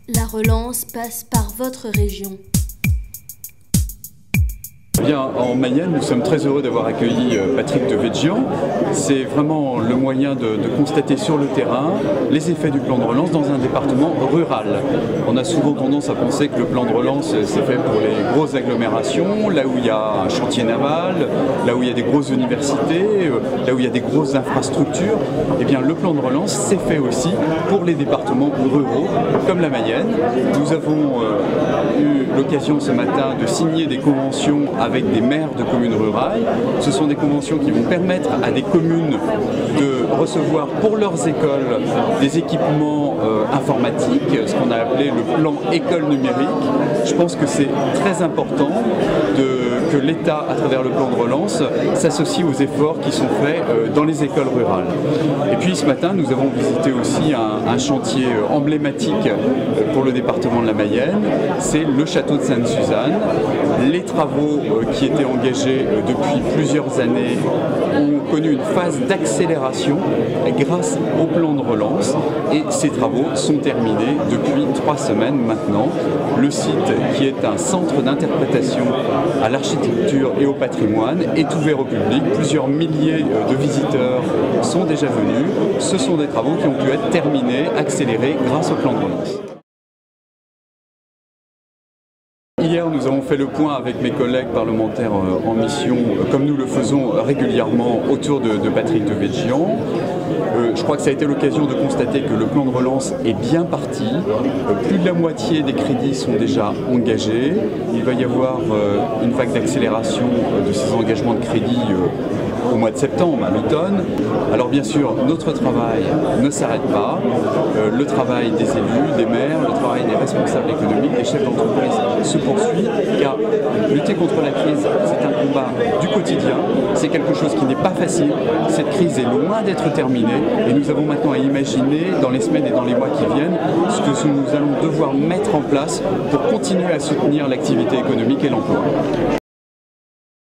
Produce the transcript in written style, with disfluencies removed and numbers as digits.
La relance passe par votre région. Bien, en Mayenne, nous sommes très heureux d'avoir accueilli Patrick Devedjian. C'est vraiment le moyen de constater sur le terrain les effets du plan de relance dans un département rural. On a souvent tendance à penser que le plan de relance c'est fait pour les grosses agglomérations, là où il y a un chantier naval, là où il y a des grosses universités, là où il y a des grosses infrastructures. Eh bien, le plan de relance c'est fait aussi pour les départements ruraux, comme la Mayenne. Nous avons eu l'occasion ce matin de signer des conventions avec des maires de communes rurales. Ce sont des conventions qui vont permettre à des communes de recevoir pour leurs écoles des équipements informatiques, ce qu'on a appelé le plan école numérique. Je pense que c'est très important que l'État, à travers le plan de relance, s'associe aux efforts qui sont faits dans les écoles rurales. Et puis ce matin, nous avons visité aussi un chantier emblématique pour le département de la Mayenne, c'est le château de Sainte-Suzanne. Les travaux qui étaient engagés depuis plusieurs années ont connu une phase d'accélération grâce au plan de relance et ces travaux sont terminés depuis 3 semaines maintenant. Le site, qui est un centre d'interprétation à l'architecture et au patrimoine, est ouvert au public. Plusieurs milliers de visiteurs sont déjà venus. Ce sont des travaux qui ont pu être terminés, accélérés grâce au plan de relance. Hier, nous avons fait le point avec mes collègues parlementaires en mission, comme nous le faisons régulièrement autour de Patrick Devedjian. Je crois que ça a été l'occasion de constater que le plan de relance est bien parti. Plus de la moitié des crédits sont déjà engagés. Il va y avoir une vague d'accélération de ces engagements de crédit au mois de septembre, à l'automne. Alors bien sûr, notre travail ne s'arrête pas. Le travail des élus, des maires, le travail des responsables économiques, des chefs d'entreprise se poursuit, car lutter contre la crise, c'est un combat du quotidien. C'est quelque chose qui n'est pas facile. Cette crise est loin d'être terminée et nous avons maintenant à imaginer, dans les semaines et dans les mois qui viennent, ce que nous allons devoir mettre en place pour continuer à soutenir l'activité économique et l'emploi.